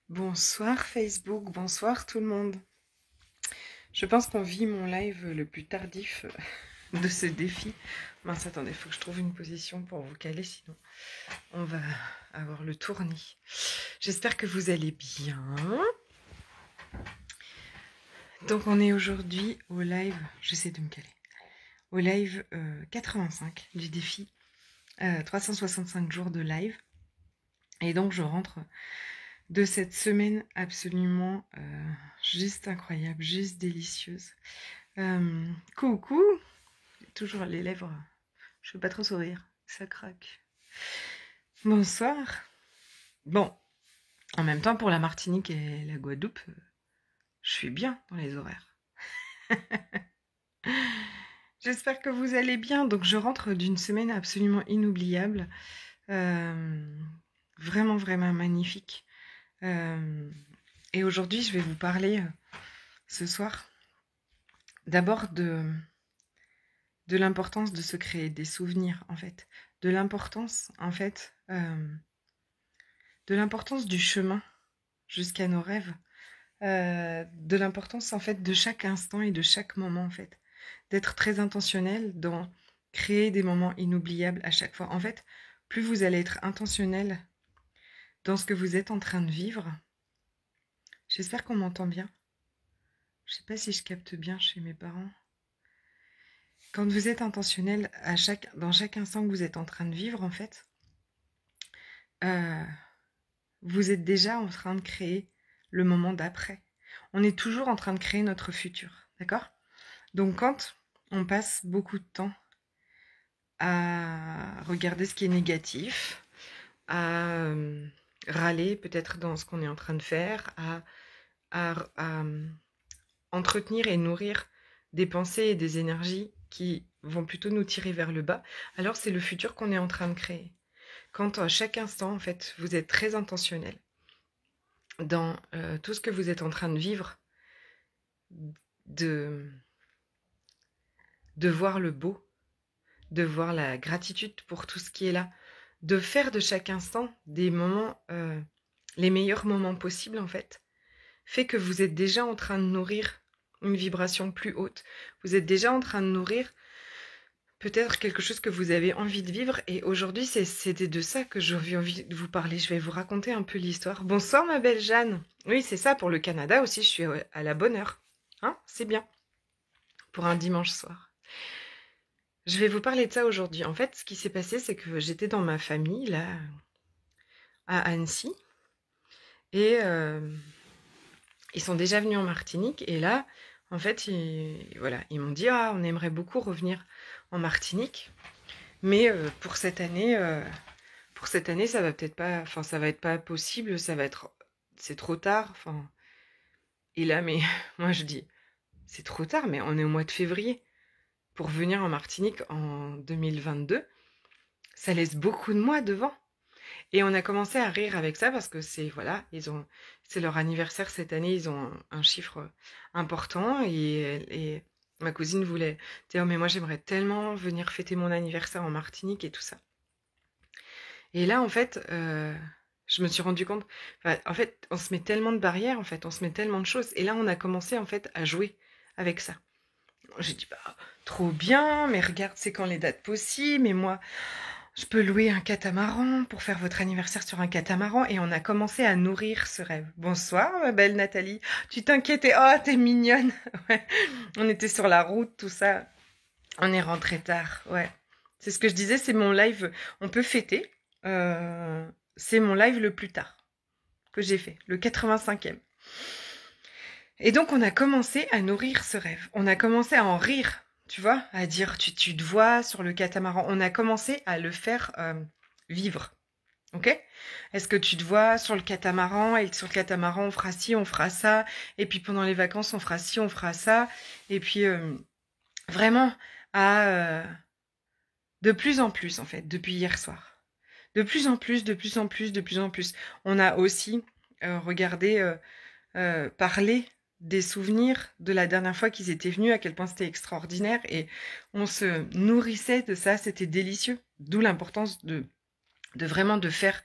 Bonsoir Facebook, bonsoir tout le monde. Je pense qu'on vit mon live le plus tardif de ce défi. Mince, attendez, il faut que je trouve une position pour vous caler, sinon on va avoir le tournis. J'espère que vous allez bien. Donc on est aujourd'hui au live, j'essaie de me caler, au live 85 du défi, 365 jours de live. Et donc je rentre de cette semaine absolument juste incroyable, juste délicieuse. Coucou, toujours les lèvres, je peux pas trop sourire, ça craque. Bonsoir. Bon, en même temps pour la Martinique et la Guadeloupe, je suis bien dans les horaires. J'espère que vous allez bien. Donc je rentre d'une semaine absolument inoubliable, vraiment vraiment magnifique. Et aujourd'hui je vais vous parler ce soir d'abord de l'importance de se créer des souvenirs, en fait. De l'importance, en fait, de l'importance du chemin jusqu'à nos rêves. De l'importance, en fait, de chaque instant et de chaque moment, en fait. D'être très intentionnel dans créer des moments inoubliables à chaque fois. En fait, plus vous allez être intentionnel dans ce que vous êtes en train de vivre, j'espère qu'on m'entend bien. Je sais pas si je capte bien chez mes parents. Quand vous êtes intentionnel dans chaque instant que vous êtes en train de vivre, en fait, vous êtes déjà en train de créer le moment d'après. On est toujours en train de créer notre futur, d'accord? Donc quand on passe beaucoup de temps à regarder ce qui est négatif, à râler peut-être dans ce qu'on est en train de faire, à entretenir et nourrir des pensées et des énergies qui vont plutôt nous tirer vers le bas, alors c'est le futur qu'on est en train de créer. Quand à chaque instant, en fait, vous êtes très intentionnel dans tout ce que vous êtes en train de vivre, de voir le beau, de voir la gratitude pour tout ce qui est là, de faire de chaque instant des moments, les meilleurs moments possibles en fait, fait que vous êtes déjà en train de nourrir une vibration plus haute. Vous êtes déjà en train de nourrir peut-être quelque chose que vous avez envie de vivre. Et aujourd'hui, c'était de ça que j'avais envie de vous parler. Je vais vous raconter un peu l'histoire. Bonsoir ma belle Jeanne. Oui, c'est ça, pour le Canada aussi, je suis à la bonne heure. Hein, c'est bien. Pour un dimanche soir. Je vais vous parler de ça aujourd'hui. En fait, ce qui s'est passé, c'est que j'étais dans ma famille, là, à Annecy. Et ils sont déjà venus en Martinique. Et là, en fait, voilà, ils m'ont dit, ah, on aimerait beaucoup revenir en Martinique. Mais pour cette année, ça va peut-être pas, enfin, ça va être pas possible. C'est trop tard. Enfin, et là, mais moi, je dis, c'est trop tard, mais on est au mois de février. Pour venir en Martinique en 2022, ça laisse beaucoup de mois devant. Et on a commencé à rire avec ça parce que voilà, c'est leur anniversaire cette année, ils ont un chiffre important et ma cousine voulait dire, oh, mais moi j'aimerais tellement venir fêter mon anniversaire en Martinique et tout ça. Et là, en fait, je me suis rendu compte, en fait, on se met tellement de barrières, en fait, on se met tellement de choses. Et là, on a commencé, en fait, à jouer avec ça. J'ai dit, bah, trop bien, mais regarde, c'est quand les dates possibles, mais moi, je peux louer un catamaran pour faire votre anniversaire sur un catamaran. Et on a commencé à nourrir ce rêve. Bonsoir, ma belle Nathalie. Tu t'inquiétais, oh, t'es mignonne. Ouais. On était sur la route, tout ça. On est rentré tard, ouais. C'est ce que je disais, c'est mon live. On peut fêter. C'est mon live le plus tard que j'ai fait, le 85e. Et donc, on a commencé à nourrir ce rêve. On a commencé à en rire, tu vois, à dire tu te vois sur le catamaran. On a commencé à le faire vivre. Ok? Est-ce que tu te vois sur le catamaran et sur le catamaran on fera ci, on fera ça, et puis pendant les vacances on fera ci, on fera ça, et puis vraiment de plus en plus en fait depuis hier soir, de plus en plus, de plus en plus, de plus en plus. On a aussi regardé, parlé des souvenirs de la dernière fois qu'ils étaient venus, à quel point c'était extraordinaire, et on se nourrissait de ça, c'était délicieux. D'où l'importance de vraiment de faire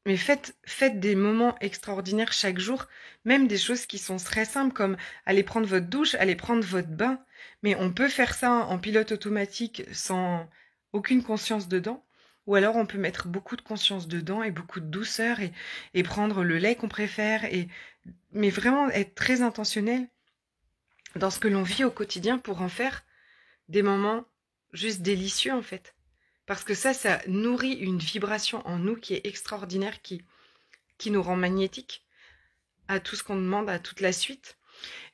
Mais faites des moments extraordinaires chaque jour, même des choses qui sont très simples comme aller prendre votre douche, aller prendre votre bain. Mais on peut faire ça en pilote automatique sans aucune conscience dedans. Ou alors on peut mettre beaucoup de conscience dedans et beaucoup de douceur et prendre le lait qu'on préfère. Mais vraiment être très intentionnel dans ce que l'on vit au quotidien pour en faire des moments juste délicieux en fait. Parce que ça nourrit une vibration en nous qui est extraordinaire, qui nous rend magnétiques à tout ce qu'on demande, à toute la suite.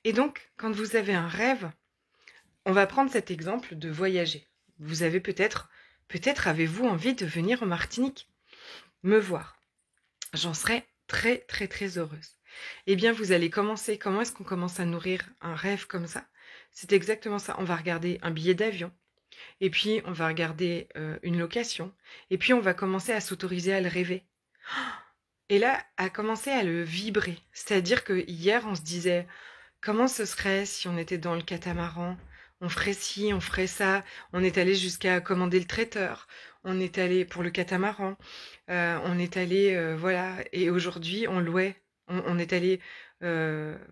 Et donc, quand vous avez un rêve, on va prendre cet exemple de voyager. Vous avez peut-être avez-vous envie de venir en Martinique, me voir. J'en serais très très très heureuse. Eh bien, vous allez commencer, comment est-ce qu'on commence à nourrir un rêve comme ça? C'est exactement ça. On va regarder un billet d'avion, et puis on va regarder une location, et puis on va commencer à s'autoriser à le rêver. Et là, à commencer à le vibrer. C'est-à-dire que hier, on se disait, comment ce serait si on était dans le catamaran? On ferait ci, on ferait ça. On est allé jusqu'à commander le traiteur. On est allé pour le catamaran. On est allé, voilà. Et aujourd'hui, on est allé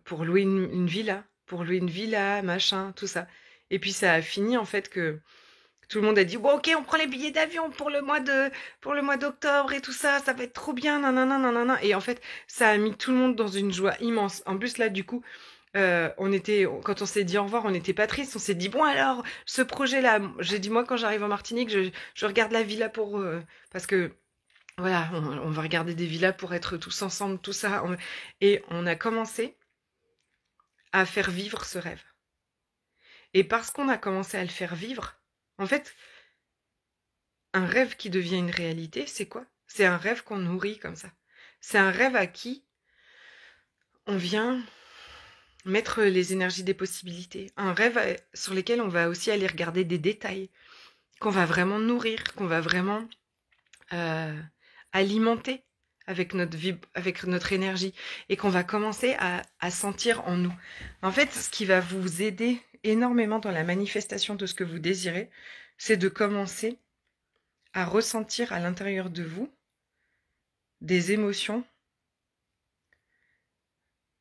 pour louer une villa. Pour louer une villa, machin, tout ça. Et puis ça a fini en fait que tout le monde a dit bon, ok, on prend les billets d'avion pour le mois d'octobre et tout ça, ça va être trop bien, nanana, nanana. Et en fait, ça a mis tout le monde dans une joie immense. En plus là, du coup, quand on s'est dit au revoir, on n'était pas triste. On s'est dit bon alors, ce projet-là, j'ai dit moi quand j'arrive en Martinique, je regarde la villa pour parce que voilà, on va regarder des villas pour être tous ensemble, tout ça. Et on a commencé à faire vivre ce rêve. Et parce qu'on a commencé à le faire vivre, en fait, un rêve qui devient une réalité, c'est quoi? C'est un rêve qu'on nourrit comme ça. C'est un rêve à qui on vient mettre les énergies des possibilités. Un rêve sur lesquels on va aussi aller regarder des détails, qu'on va vraiment nourrir, qu'on va vraiment alimenter avec avec notre énergie et qu'on va commencer à sentir en nous. En fait, ce qui va vous aider énormément dans la manifestation de ce que vous désirez, c'est de commencer à ressentir à l'intérieur de vous des émotions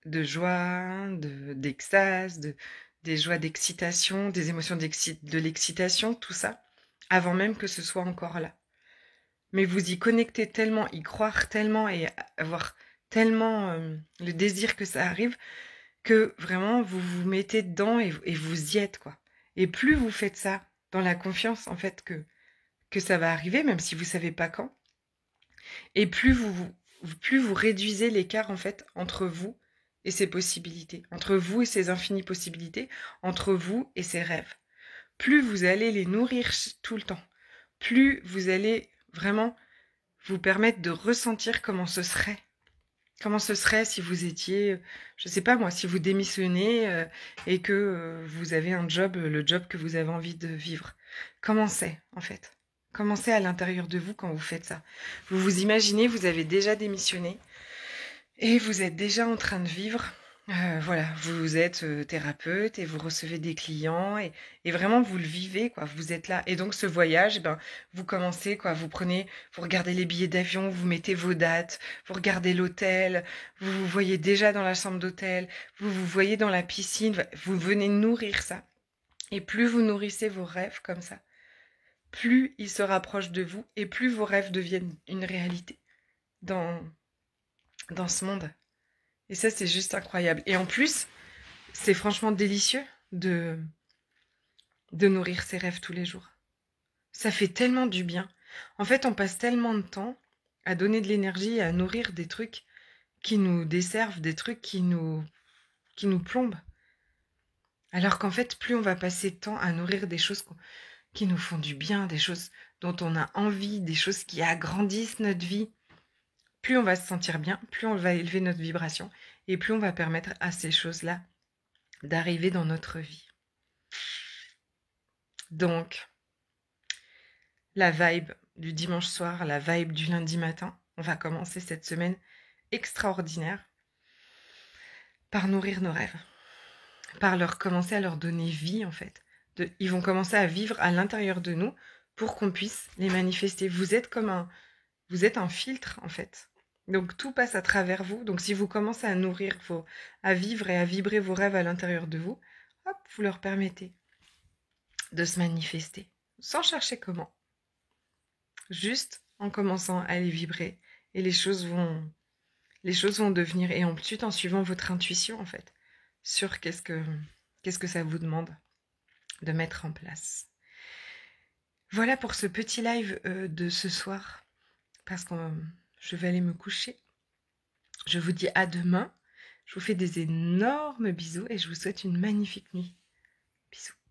de joie, d'extase, des joies d'excitation, des émotions de l'excitation, tout ça, avant même que ce soit encore là. Mais vous y connectez tellement, y croire tellement et avoir tellement le désir que ça arrive, que vraiment vous vous mettez dedans et vous y êtes, quoi. Et plus vous faites ça dans la confiance, en fait, que ça va arriver, même si vous savez pas quand, et plus vous réduisez l'écart, en fait, entre vous et ses possibilités, entre vous et ses infinies possibilités, entre vous et ses rêves. Plus vous allez les nourrir tout le temps, plus vous allez vraiment vous permettre de ressentir comment ce serait. Comment ce serait si vous étiez, je sais pas moi, si vous démissionnez et que vous avez un job, le job que vous avez envie de vivre. Comment c'est, en fait? Comment c'est à l'intérieur de vous quand vous faites ça? Vous vous imaginez, vous avez déjà démissionné et vous êtes déjà en train de vivre. Voilà, vous êtes thérapeute et vous recevez des clients et vraiment vous le vivez, quoi. Vous êtes là. Et donc ce voyage, ben, vous commencez, quoi. Vous regardez les billets d'avion, vous mettez vos dates, vous regardez l'hôtel, vous vous voyez déjà dans la chambre d'hôtel, vous vous voyez dans la piscine, vous venez nourrir ça. Et plus vous nourrissez vos rêves comme ça, plus ils se rapprochent de vous et plus vos rêves deviennent une réalité dans, dans ce monde. Et ça, c'est juste incroyable. Et en plus, c'est franchement délicieux de, de nourrir ses rêves tous les jours. Ça fait tellement du bien. En fait, on passe tellement de temps à donner de l'énergie, à nourrir des trucs qui nous desservent, des trucs qui nous plombent. Alors qu'en fait, plus on va passer de temps à nourrir des choses qui nous font du bien, des choses dont on a envie, des choses qui agrandissent notre vie, plus on va se sentir bien, plus on va élever notre vibration et plus on va permettre à ces choses-là d'arriver dans notre vie. Donc, la vibe du dimanche soir, la vibe du lundi matin, on va commencer cette semaine extraordinaire par nourrir nos rêves, par commencer à leur donner vie en fait. Ils vont commencer à vivre à l'intérieur de nous pour qu'on puisse les manifester. Vous êtes un filtre en fait. Donc tout passe à travers vous. Donc si vous commencez à nourrir à vivre et à vibrer vos rêves à l'intérieur de vous, hop, vous leur permettez de se manifester, sans chercher comment. Juste en commençant à les vibrer et les choses vont devenir, et ensuite en suivant votre intuition en fait, sur qu'est-ce que ça vous demande de mettre en place. Voilà pour ce petit live de ce soir, parce que je vais aller me coucher. Je vous dis à demain. Je vous fais des énormes bisous et je vous souhaite une magnifique nuit. Bisous.